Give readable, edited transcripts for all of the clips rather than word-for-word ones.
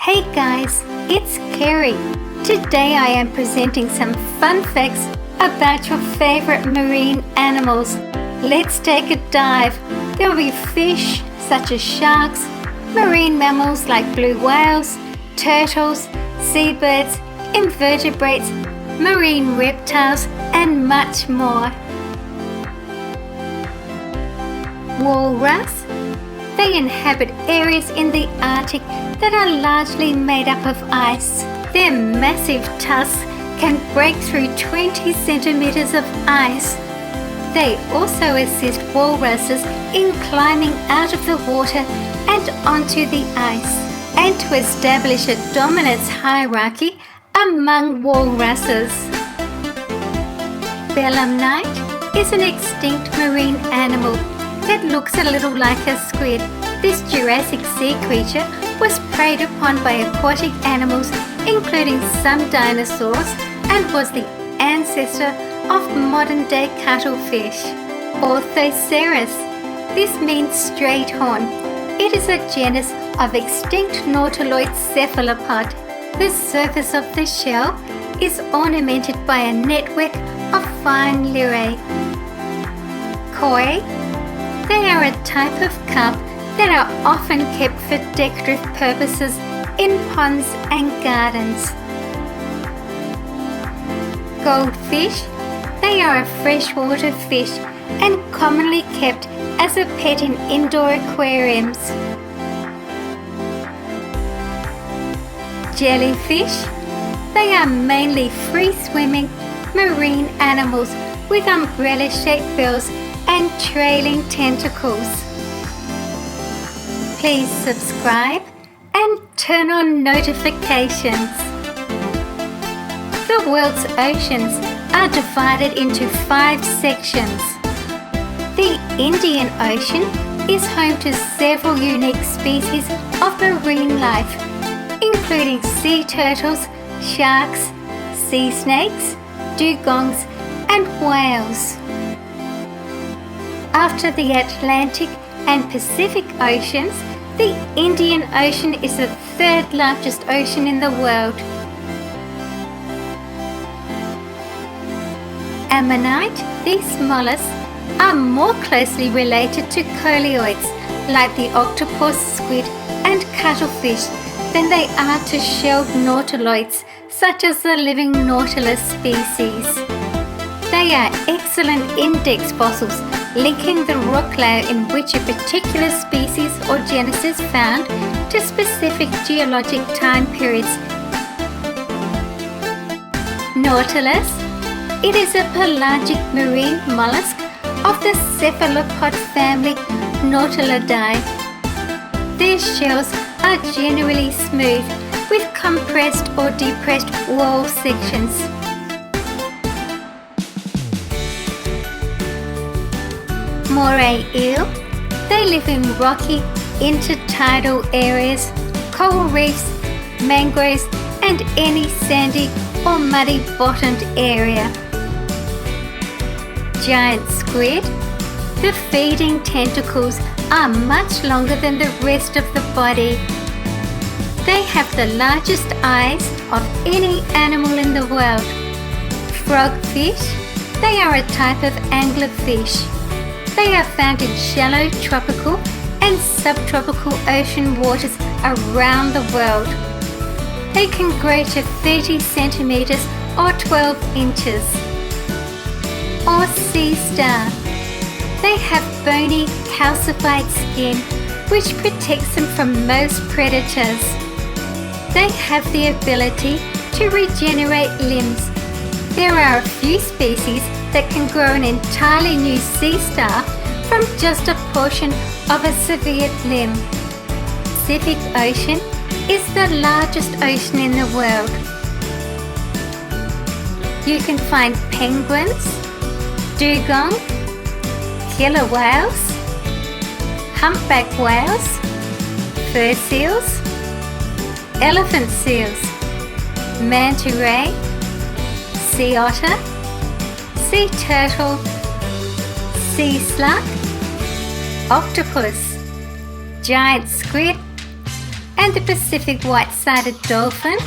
Hey guys, it's Kerry. Today I am presenting some fun facts about your favorite marine animals. Let's take a dive. There will be fish such as sharks, marine mammals like blue whales, turtles, seabirds, invertebrates, marine reptiles, and much more. Walrus. They inhabit areas in the Arctic that are largely made up of ice. Their massive tusks can break through 20 centimeters of ice. They also assist walruses in climbing out of the water and onto the ice, and to establish a dominance hierarchy among walruses. Belemnite is an extinct marine animal that looks a little like a squid. This Jurassic sea creature was preyed upon by aquatic animals, including some dinosaurs, and was the ancestor of modern-day cuttlefish. Orthoceras. This means straight horn. It is a genus of extinct nautiloid cephalopod. The surface of the shell is ornamented by a network of fine lyrae. Koi. They are a type of carp that are often kept for decorative purposes in ponds and gardens. Goldfish. They are a freshwater fish and commonly kept as a pet in indoor aquariums. Jellyfish. They are mainly free-swimming marine animals with umbrella-shaped bills and trailing tentacles. Please subscribe and turn on notifications. The world's oceans are divided into 5 sections. The Indian Ocean is home to several unique species of marine life, including sea turtles, sharks, sea snakes, dugongs, and whales. After the Atlantic and Pacific Oceans, the Indian Ocean is the 3rd largest ocean in the world. Ammonite. These mollusks are more closely related to coleoids like the octopus, squid, and cuttlefish than they are to shelled nautiloids such as the living nautilus species. They are excellent index fossils, linking the rock layer in which a particular species or genus is found to specific geologic time periods. Nautilus. It is a pelagic marine mollusk of the cephalopod family Nautilidae. Their shells are generally smooth with compressed or depressed wall sections. Moray eel. They live in rocky, intertidal areas, coral reefs, mangroves, and any sandy or muddy bottomed area. Giant squid. The feeding tentacles are much longer than the rest of the body. They have the largest eyes of any animal in the world. Frogfish. They are a type of anglerfish. They are found in shallow tropical and subtropical ocean waters around the world. They can grow to 30 centimeters or 12 inches. Or sea star. They have bony, calcified skin which protects them from most predators. They have the ability to regenerate limbs. There are a few species that can grow an entirely new sea star from just a portion of a severed limb. Pacific Ocean is the largest ocean in the world. You can find penguins, dugong, killer whales, humpback whales, fur seals, elephant seals, manta ray, sea otter, sea turtle, sea slug, octopus, giant squid, and and the Pacific white-sided dolphin,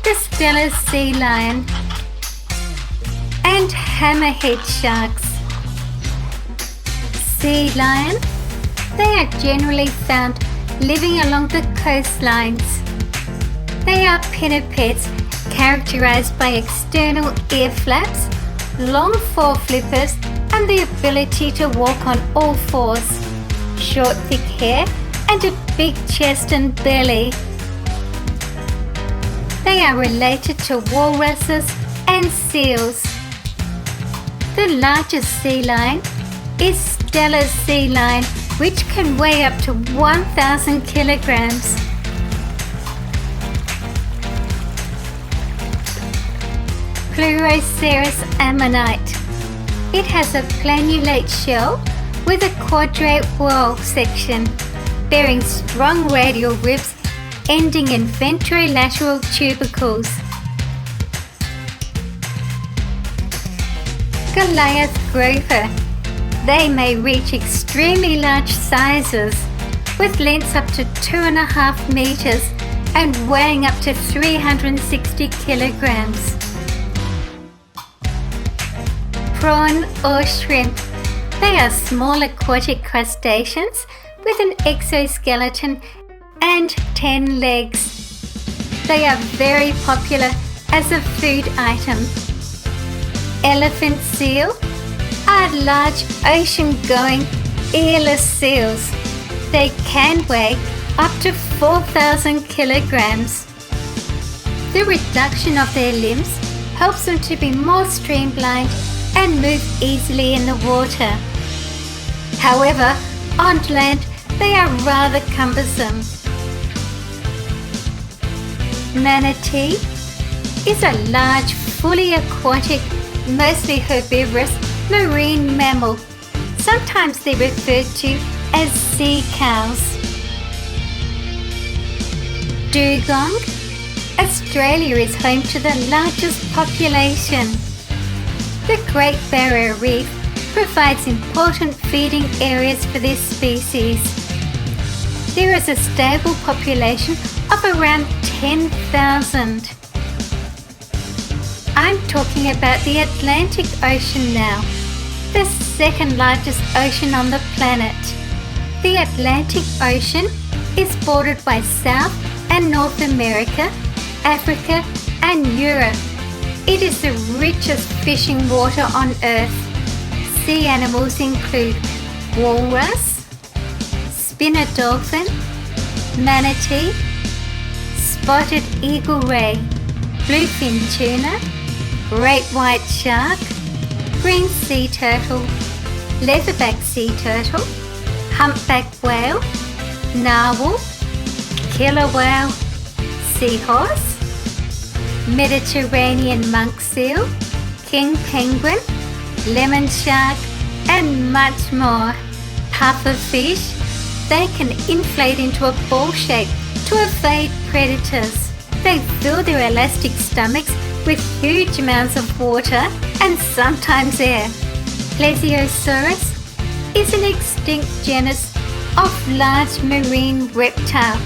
the Steller sea lion, and hammerhead sharks. Sea lion. They are generally found living along the coastlines. They are pinnipeds characterized by external ear flaps, long foreflippers, and the ability to walk on all fours, short thick hair, and a big chest and belly. They are related to walruses and seals. The largest sea lion is Steller sea lion, which can weigh up to 1,000 kilograms. Pleuroceras ammonite. It has a planulate shell with a quadrate whorl section, bearing strong radial ribs ending in ventrolateral tubercles. Goliath grouper. They may reach extremely large sizes, with lengths up to 2.5 meters and weighing up to 360 kilograms. Prawn or shrimp. They are small aquatic crustaceans with an exoskeleton and 10 legs. They are very popular as a food item. Elephant seal are large ocean-going earless seals. They can weigh up to 4,000 kilograms. The reduction of their limbs helps them to be more streamlined and move easily in the water. However, on land, they are rather cumbersome. Manatee is a large, fully aquatic, mostly herbivorous marine mammal. Sometimes they're referred to as sea cows. Dugong. Australia is home to the largest population. The Great Barrier Reef provides important feeding areas for this species. There is a stable population of around 10,000. I'm talking about the Atlantic Ocean now, the second largest ocean on the planet. The Atlantic Ocean is bordered by South and North America, Africa, and Europe. It is the richest fishing water on Earth. Sea animals include walrus, spinner dolphin, manatee, spotted eagle ray, bluefin tuna, great white shark, green sea turtle, leatherback sea turtle, humpback whale, narwhal, killer whale, seahorse, Mediterranean monk seal, king penguin, lemon shark, and much more. Pufferfish. They can inflate into a ball shape to evade predators. They fill their elastic stomachs with huge amounts of water and sometimes air. Plesiosaurus is an extinct genus of large marine reptile.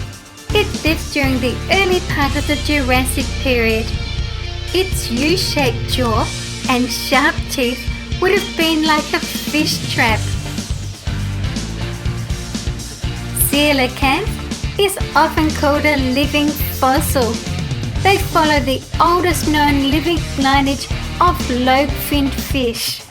It lived during the early part of the Jurassic period. Its U-shaped jaw and sharp teeth would have been like a fish trap. Coelacanth is often called a living fossil. They follow the oldest known living lineage of lobe-finned fish.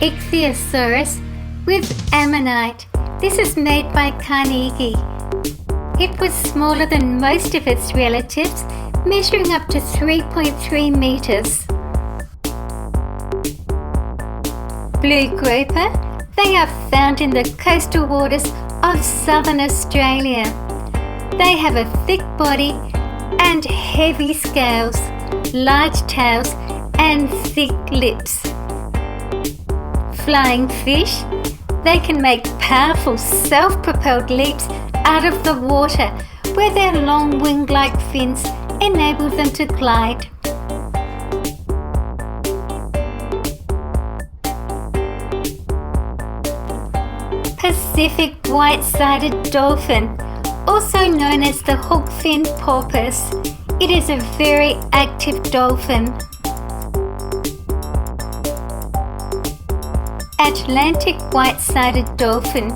Ichthyosaurus with ammonite. This is made by Carnegie. It was smaller than most of its relatives, measuring up to 3.3 meters. Blue grouper. They are found in the coastal waters of southern Australia. They have a thick body and heavy scales, large tails, and thick lips. Flying fish. They can make powerful self-propelled leaps out of the water, where their long wing-like fins enable them to glide. Pacific white-sided dolphin, also known as the hookfin porpoise. It is a very active dolphin. Atlantic white-sided dolphin.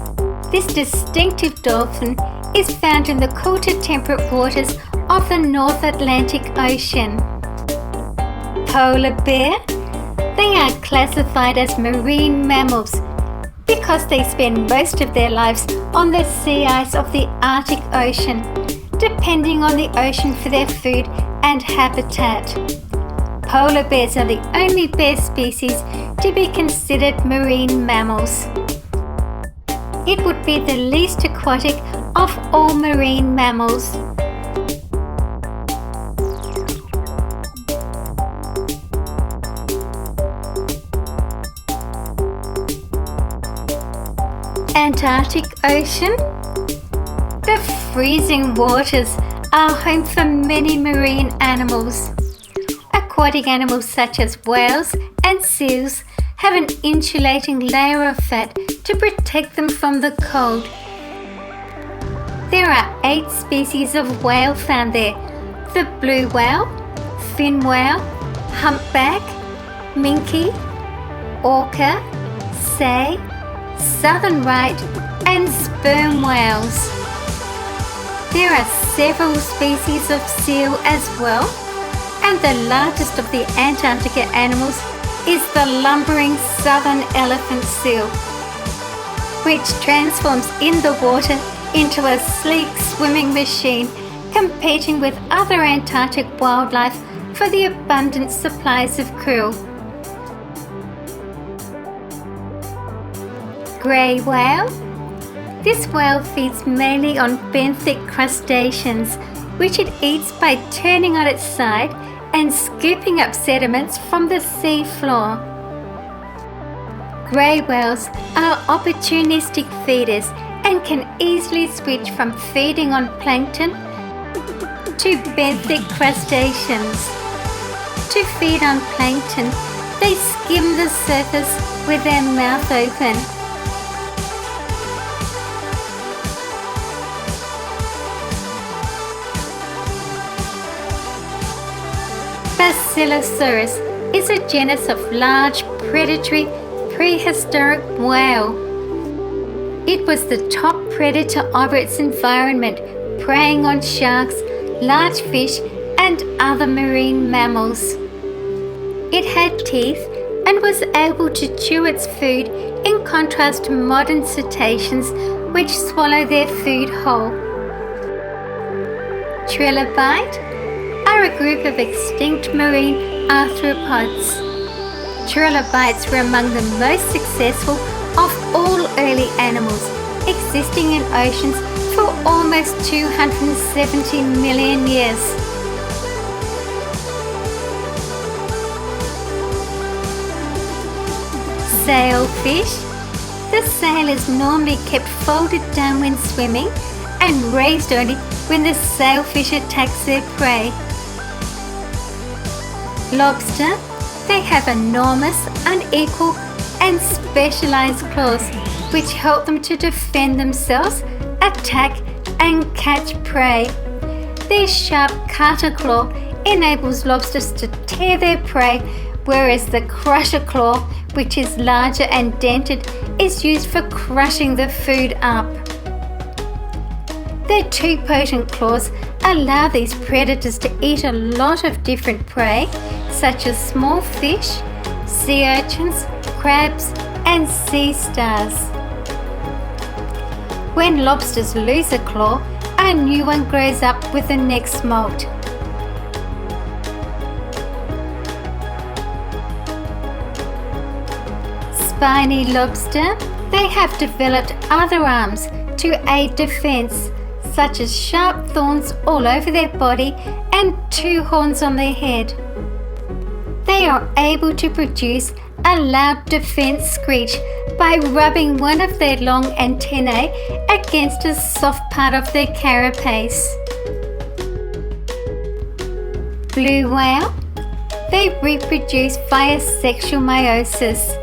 This distinctive dolphin is found in the cool to temperate waters of the North Atlantic Ocean. Polar bear. They are classified as marine mammals because they spend most of their lives on the sea ice of the Arctic Ocean, depending on the ocean for their food and habitat. Polar bears are the only bear species to be considered marine mammals. It would be the least aquatic of all marine mammals. Antarctic Ocean. The freezing waters are home for many marine animals. Aquatic animals such as whales and seals have an insulating layer of fat to protect them from the cold. There are 8 species of whale found there: the blue whale, fin whale, humpback, minke, orca, sei, southern right, and sperm whales. There are several species of seal as well, and the largest of the Antarctica animals is the lumbering southern elephant seal, which transforms in the water into a sleek swimming machine, competing with other Antarctic wildlife for the abundant supplies of krill. Grey whale. This whale feeds mainly on benthic crustaceans, which it eats by turning on its side and scooping up sediments from the sea floor. Grey whales are opportunistic feeders and can easily switch from feeding on plankton to benthic crustaceans. To feed on plankton, they skim the surface with their mouth open. Basilosaurus is a genus of large predatory prehistoric whale. It was the top predator of its environment, preying on sharks, large fish, and other marine mammals. It had teeth and was able to chew its food, in contrast to modern cetaceans which swallow their food whole. Trilobite are a group of extinct marine arthropods. Trilobites were among the most successful of all early animals, existing in oceans for almost 270 million years. Sailfish. The sail is normally kept folded down when swimming and raised only when the sailfish attacks their prey. Lobster. They have enormous, unequal, and specialized claws which help them to defend themselves, attack, and catch prey. Their sharp cutter claw enables lobsters to tear their prey, whereas the crusher claw, which is larger and dented, is used for crushing the food up. Their 2 potent claws allow these predators to eat a lot of different prey, such as small fish, sea urchins, crabs, and sea stars. When lobsters lose a claw, a new one grows up with the next molt. Spiny lobster. They have developed other arms to aid defense, such as sharp thorns all over their body and 2 horns on their head. They are able to produce a loud defense screech by rubbing one of their long antennae against a soft part of their carapace. Blue whale. They reproduce via sexual meiosis.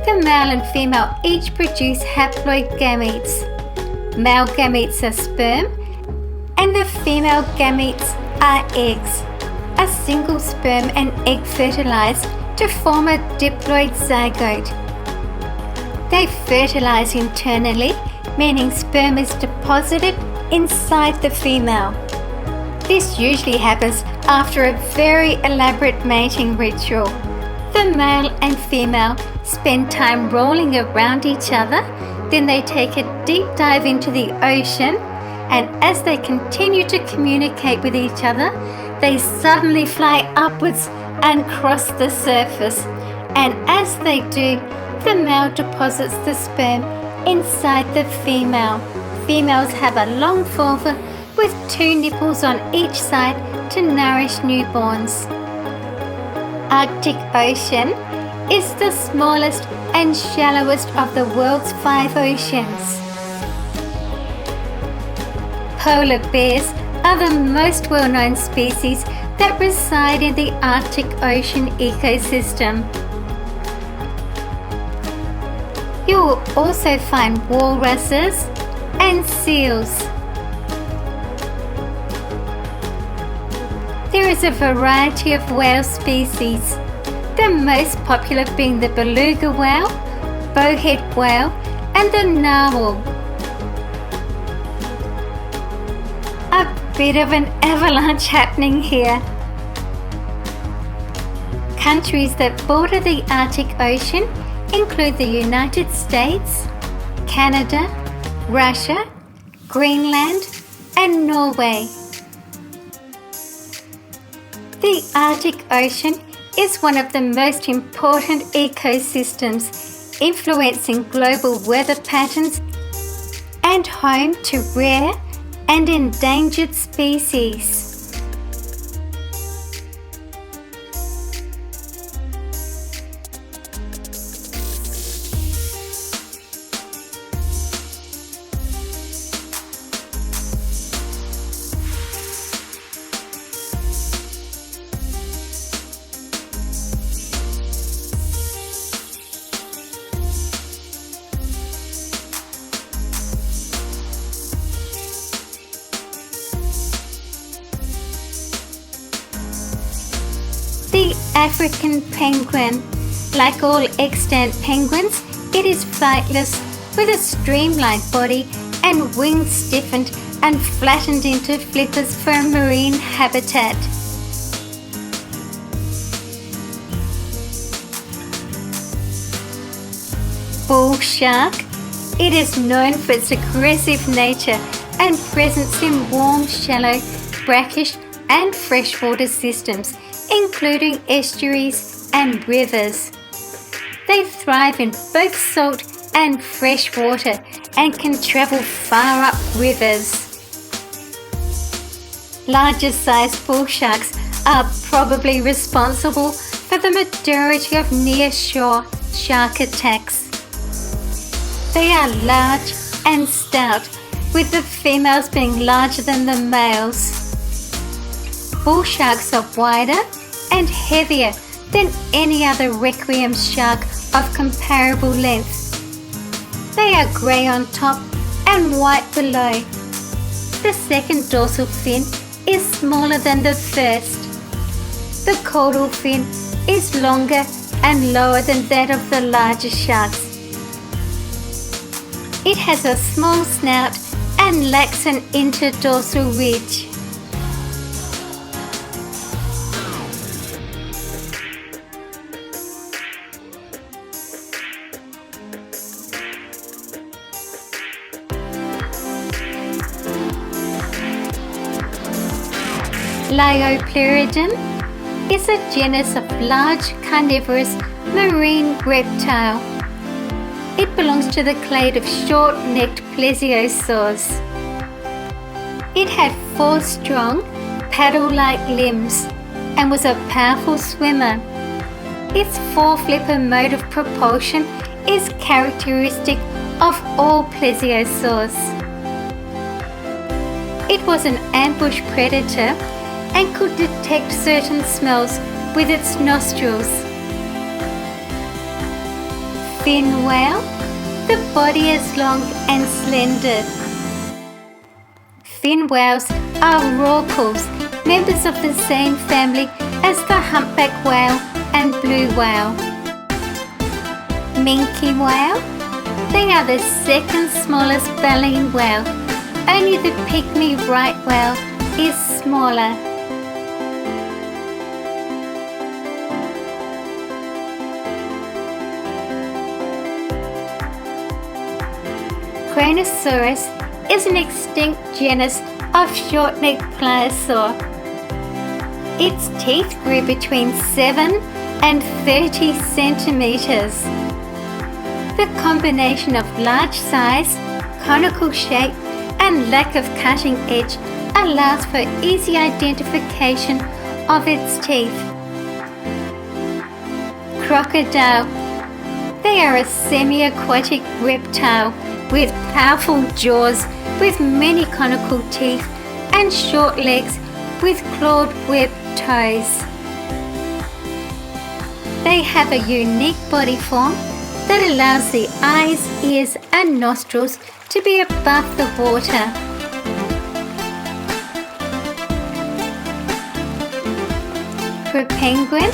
The male and female each produce haploid gametes. Male gametes are sperm and the female gametes are eggs. A single sperm and egg fertilize to form a diploid zygote. They fertilize internally, meaning sperm is deposited inside the female. This usually happens after a very elaborate mating ritual. The male and female spend time rolling around each other, then they take a deep dive into the ocean, and as they continue to communicate with each other, they suddenly fly upwards and cross the surface. And as they do, the male deposits the sperm inside the female. Females have a long vulva with 2 nipples on each side to nourish newborns. Arctic Ocean is the smallest and shallowest of the world's 5 oceans. Polar bears are the most well-known species that reside in the Arctic Ocean ecosystem. You will also find walruses and seals. There is a variety of whale species, the most popular being the beluga whale, bowhead whale, and the narwhal. A bit of an avalanche happening here. Countries that border the Arctic Ocean include the United States, Canada, Russia, Greenland, and Norway. The Arctic Ocean is one of the most important ecosystems, influencing global weather patterns and home to rare and endangered species. The African penguin. Like all extant penguins, it is flightless with a streamlined body and wings stiffened and flattened into flippers for a marine habitat. Bull shark. It is known for its aggressive nature and presence in warm, shallow, brackish and freshwater systems, including estuaries and rivers. They thrive in both salt and fresh water and can travel far up rivers. Larger sized bull sharks are probably responsible for the majority of near-shore shark attacks. They are large and stout, with the females being larger than the males. Bull sharks are wider and heavier than any other requiem shark of comparable length. They are grey on top and white below. The second dorsal fin is smaller than the first. The caudal fin is longer and lower than that of the larger sharks. It has a small snout and lacks an interdorsal ridge. Liopleurodon is a genus of large carnivorous marine reptile. It belongs to the clade of short-necked plesiosaurs. It had 4 strong, paddle-like limbs and was a powerful swimmer. Its 4-flipper mode of propulsion is characteristic of all plesiosaurs. It was an ambush predator and could detect certain smells with its nostrils. Fin whale. The body is long and slender. Fin whales are rorquals, members of the same family as the humpback whale and blue whale. Minke whale. They are the second smallest baleen whale. Only the pygmy right whale is smaller. Kronosaurus is an extinct genus of short-necked pliosaur. Its teeth grew between 7 and 30 centimeters. The combination of large size, conical shape, and lack of cutting edge allows for easy identification of its teeth. Crocodile. They are a semi-aquatic reptile with powerful jaws with many conical teeth and short legs with clawed webbed toes. They have a unique body form that allows the eyes, ears and nostrils to be above the water. For penguin,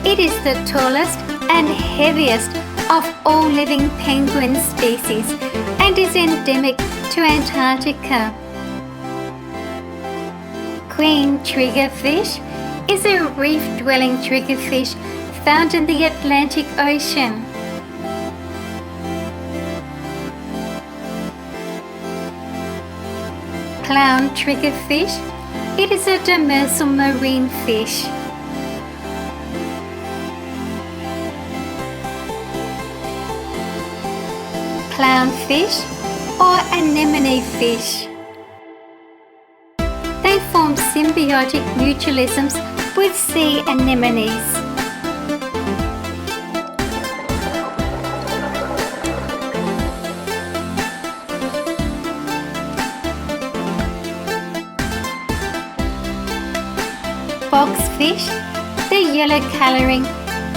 it is the tallest and heaviest of all living penguin species and is endemic to Antarctica. Queen triggerfish is a reef-dwelling triggerfish found in the Atlantic Ocean. Clown triggerfish. It is a demersal marine fish. Clownfish or anemone fish. They form symbiotic mutualisms with sea anemones. Foxfish. The yellow colouring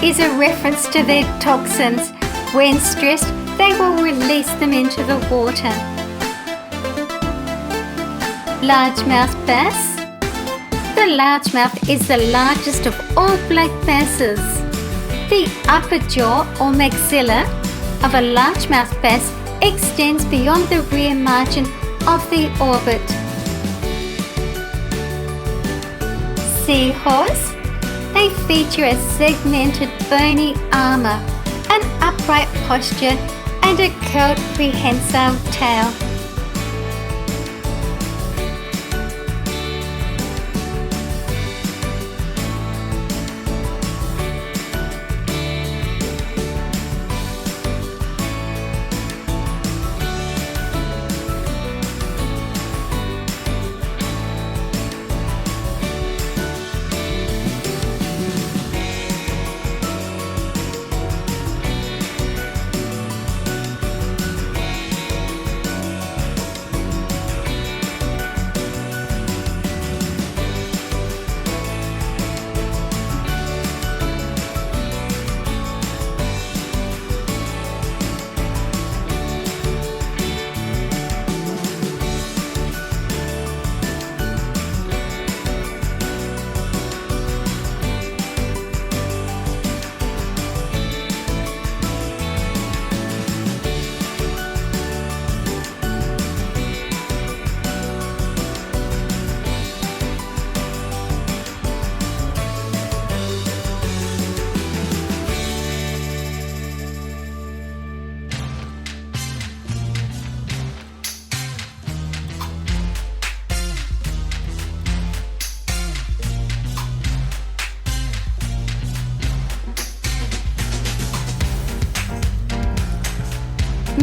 is a reference to their toxins. When stressed, they will release them into the water. Largemouth bass. The largemouth is the largest of all black basses. The upper jaw or maxilla of a largemouth bass extends beyond the rear margin of the orbit. Seahorse. They feature a segmented bony armour, an upright posture and a curled prehensile tail.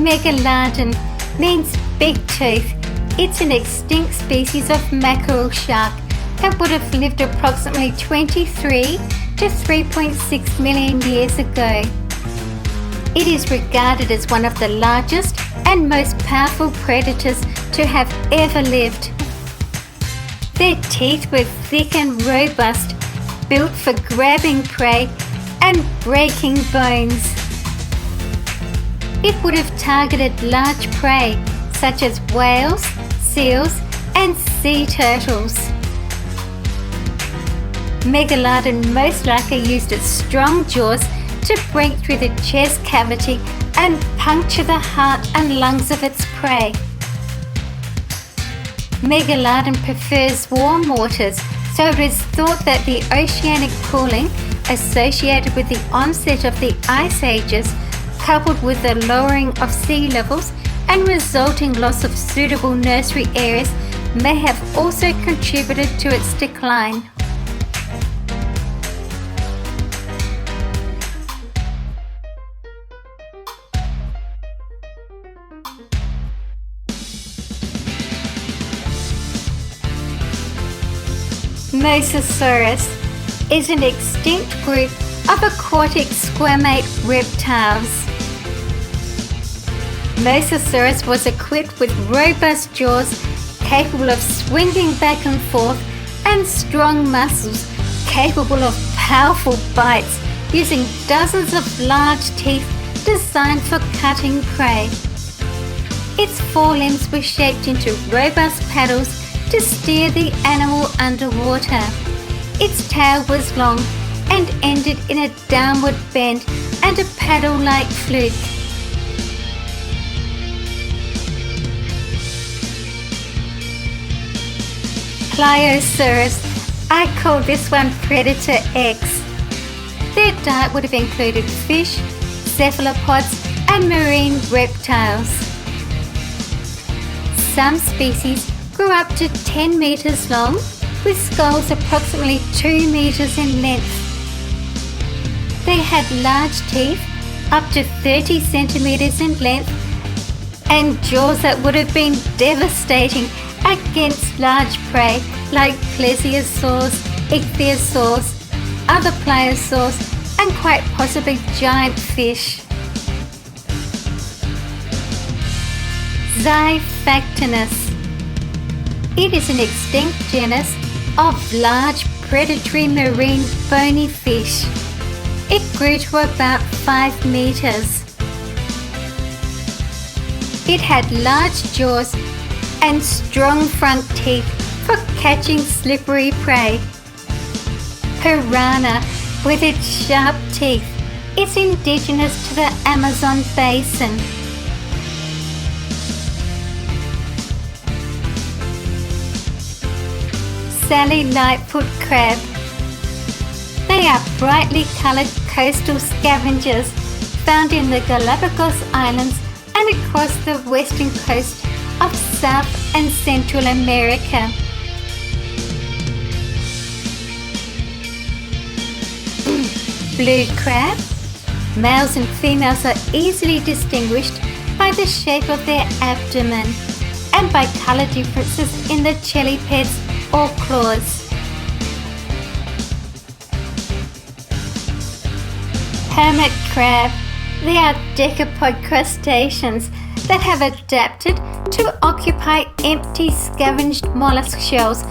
Megalodon means big tooth. It's an extinct species of mackerel shark that would have lived approximately 23 to 3.6 million years ago. It is regarded as one of the largest and most powerful predators to have ever lived. Their teeth were thick and robust, built for grabbing prey and breaking bones. it would have targeted large prey such as whales, seals, and sea turtles. Megalodon most likely used its strong jaws to break through the chest cavity and puncture the heart and lungs of its prey. Megalodon prefers warm waters, so it is thought that the oceanic cooling associated with the onset of the ice ages, coupled with the lowering of sea levels and resulting loss of suitable nursery areas, may have also contributed to its decline. Mosasaurus is an extinct group of aquatic squamate reptiles. Mosasaurus was equipped with robust jaws capable of swinging back and forth and strong muscles capable of powerful bites using dozens of large teeth designed for cutting prey. Its forelimbs were shaped into robust paddles to steer the animal underwater. Its tail was long and ended in a downward bend and a paddle-like fluke. Pliosaurus, I call this one Predator X. Their diet would have included fish, cephalopods, and marine reptiles. Some species grew up to 10 meters long, with skulls approximately 2 meters in length. They had large teeth, up to 30 centimeters in length, and jaws that would have been devastating against large prey like plesiosaurs, ichthyosaurs, other pliosaurs, and quite possibly giant fish. Xiphactinus. It is an extinct genus of large predatory marine bony fish. It grew to about 5 meters. It had large jaws and strong front teeth for catching slippery prey. Piranha, with its sharp teeth, is indigenous to the Amazon basin. Sally Lightfoot crab. They are brightly coloured coastal scavengers found in the Galapagos Islands and across the western coast of South and Central America. Blue crab. Males and females are easily distinguished by the shape of their abdomen and by colour differences in the chelipeds or claws. Hermit crab. They are decapod crustaceans that have adapted to occupy empty scavenged mollusk shells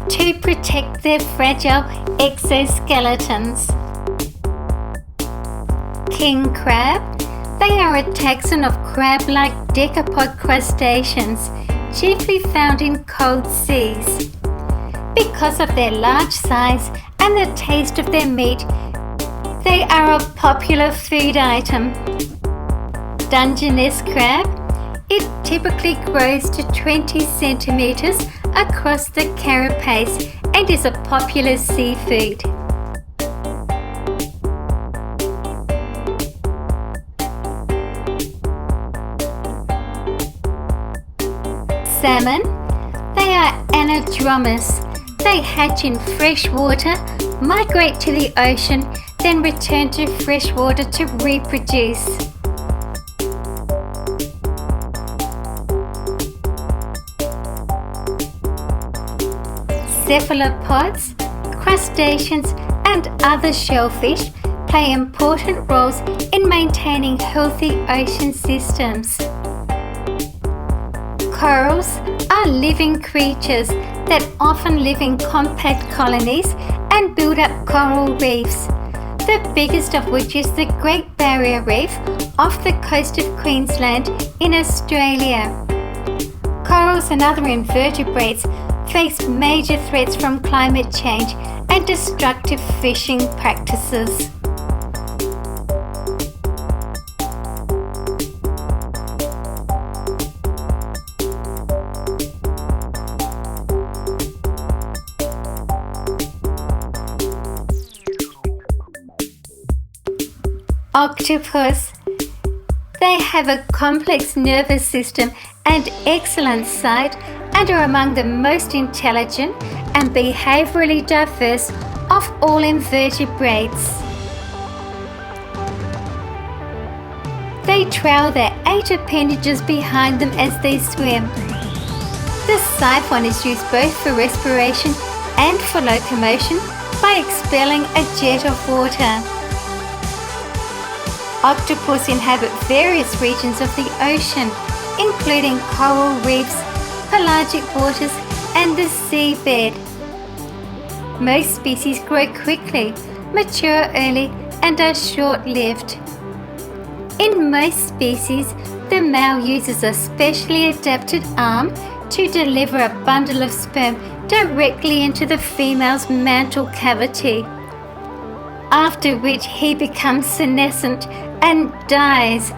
to protect their fragile exoskeletons. King crab. They are a taxon of crab-like decapod crustaceans, chiefly found in cold seas. Because of their large size and the taste of their meat, they are a popular food item. Dungeness crab. It typically grows to 20 centimeters across the carapace and is a popular seafood. Salmon. They are anadromous. They hatch in fresh water, migrate to the ocean, then return to fresh water to reproduce. Cephalopods, crustaceans, and other shellfish play important roles in maintaining healthy ocean systems. Corals are living creatures that often live in compact colonies and build up coral reefs. the biggest of which is the Great Barrier Reef off the coast of Queensland in Australia. Corals and other invertebrates face major threats from climate change and destructive fishing practices. Octopus. They have a complex nervous system and excellent sight and are among the most intelligent and behaviorally diverse of all invertebrates. They trail their 8 appendages behind them as they swim. The siphon is used both for respiration and for locomotion by expelling a jet of water. Octopus inhabit various regions of the ocean, including coral reefs, pelagic waters, and the seabed. Most species grow quickly, mature early, and are short-lived. In most species, the male uses a specially adapted arm to deliver a bundle of sperm directly into the female's mantle cavity, after which he becomes senescent and dies,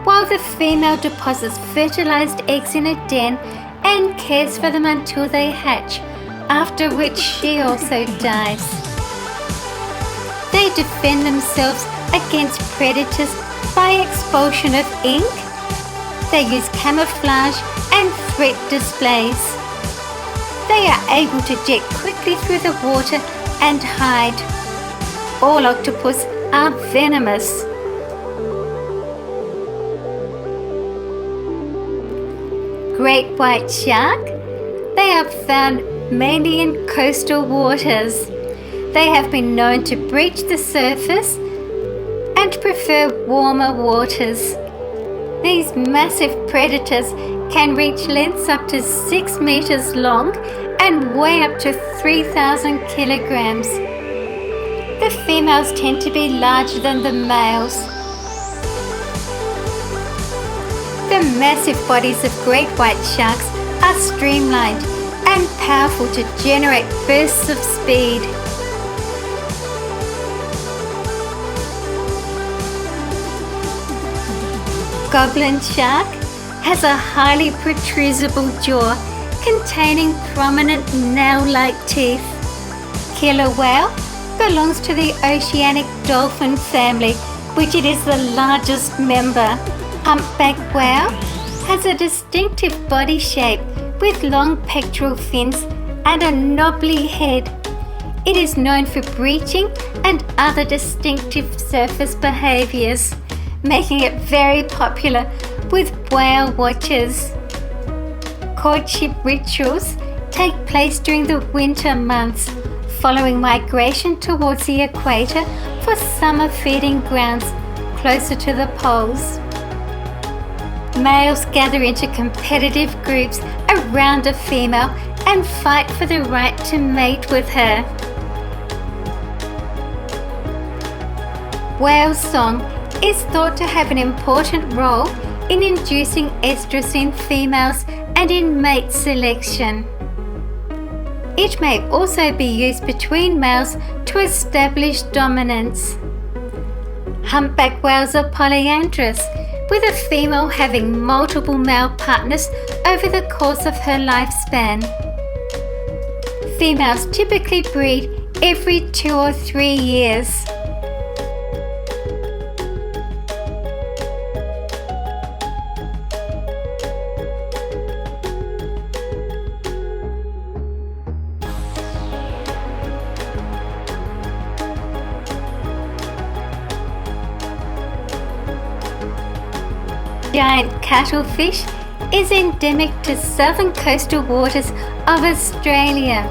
while the female deposits fertilized eggs in a den and cares for them until they hatch, after which she also dies. They defend themselves against predators by expulsion of ink. They use camouflage and threat displays. They are able to jet quickly through the water and hide. All octopus are venomous. Great white shark. They are found mainly in coastal waters. They have been known to breach the surface and prefer warmer waters. These massive predators can reach lengths up to 6 meters long and weigh up to 3,000 kilograms. The females tend to be larger than the males. The massive bodies of great white sharks are streamlined and powerful to generate bursts of speed. Goblin shark has a highly protrusible jaw containing prominent nail-like teeth. Killer whale belongs to the oceanic dolphin family, which it is the largest member. Humpback whale has a distinctive body shape with long pectoral fins and a knobbly head. It is known for breaching and other distinctive surface behaviours, making it very popular with whale watchers. Courtship rituals take place during the winter months, following migration towards the equator for summer feeding grounds closer to the poles. Males gather into competitive groups around a female and fight for the right to mate with her. Whale song is thought to have an important role in inducing estrus in females and in mate selection. It may also be used between males to establish dominance. Humpback whales are polyandrous, with a female having multiple male partners over the course of her lifespan. Females typically breed every 2 or 3 years. Giant cuttlefish is endemic to southern coastal waters of Australia.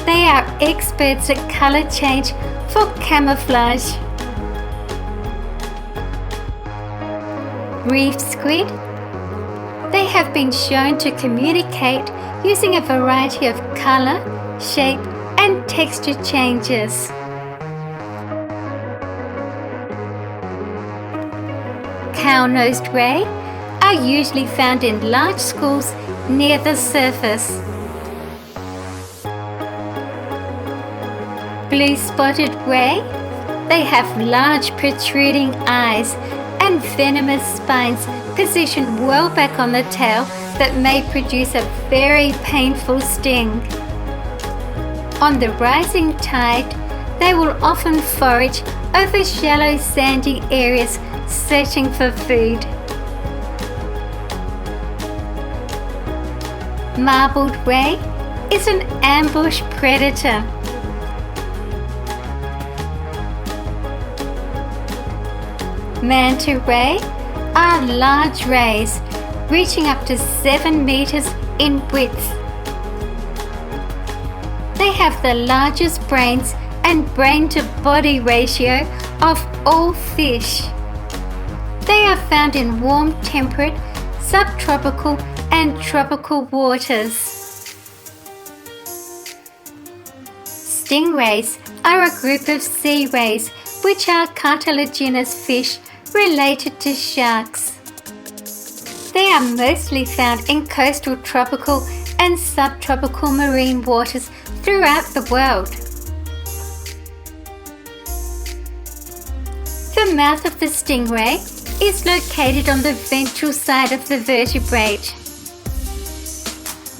They are experts at colour change for camouflage. Reef squid. They have been shown to communicate using a variety of colour, shape and texture changes. cow-nosed ray are usually found in large schools near the surface. Blue-spotted ray, they have large protruding eyes and venomous spines positioned well back on the tail that may produce a very painful sting. On the rising tide, they will often forage over shallow sandy areas searching for food. Marbled ray is an ambush predator. Manta ray are large rays reaching up to 7 meters in width. They have the largest brains and brain-to-body ratio of all fish. They are found in warm, temperate, subtropical and tropical waters. Stingrays are a group of sea rays which are cartilaginous fish related to sharks. They are mostly found in coastal tropical and subtropical marine waters throughout the world. The mouth of the stingray is located on the ventral side of the vertebrate.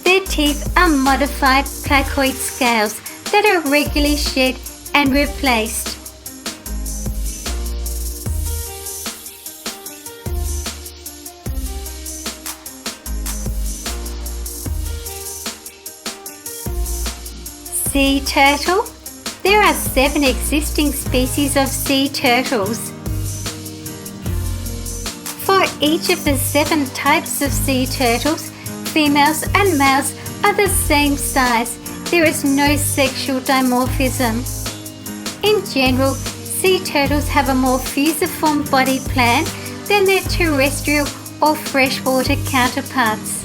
Their teeth are modified placoid scales that are regularly shed and replaced. Sea turtle. There are 7 existing species of sea turtles. For each of the 7 types of sea turtles, females and males are the same size. There is no sexual dimorphism. In general, sea turtles have a more fusiform body plan than their terrestrial or freshwater counterparts.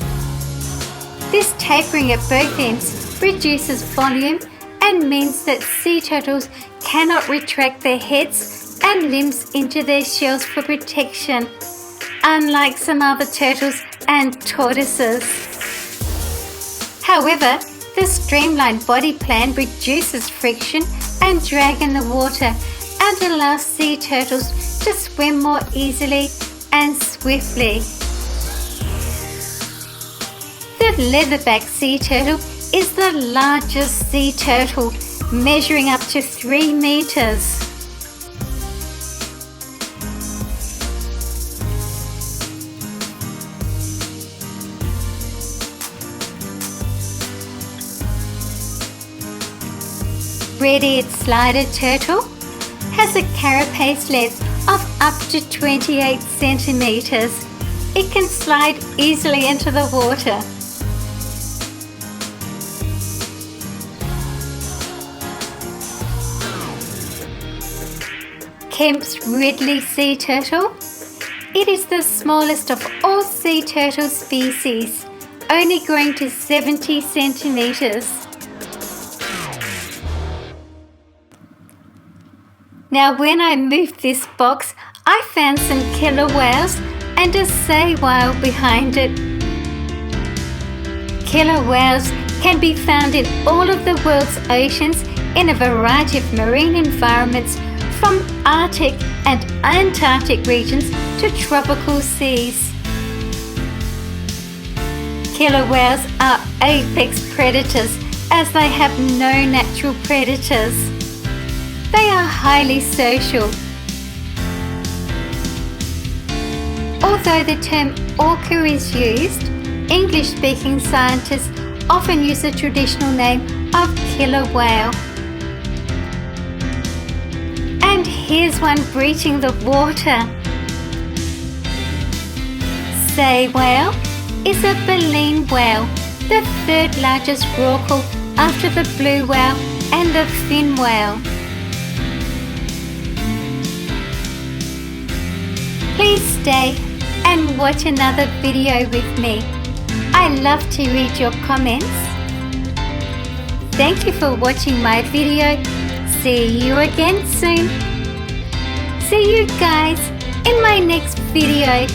This tapering at both ends reduces volume and means that sea turtles cannot retract their heads and limbs into their shells for protection, unlike some other turtles and tortoises. However, the streamlined body plan reduces friction and drag in the water and allows sea turtles to swim more easily and swiftly. The leatherback sea turtle is the largest sea turtle, measuring up to 3 meters. Red-eared slider turtle has a carapace length of up to 28 centimeters. It can slide easily into the water. Kemp's Ridley sea turtle. It is the smallest of all sea turtle species, only growing to 70 centimeters. Now when I moved this box, I found some killer whales and a sei whale behind it. Killer whales can be found in all of the world's oceans in a variety of marine environments, from Arctic and Antarctic regions to tropical seas. Killer whales are apex predators as they have no natural predators. They are highly social. Although the term orca is used, English-speaking scientists often use the traditional name of killer whale. And here's one breaching the water. Sei whale is a baleen whale, the 3rd largest rorqual after the blue whale and the fin whale. Please stay and watch another video with me. I love to read your comments. Thank you for watching my video. See you again soon. See you guys. In my next video,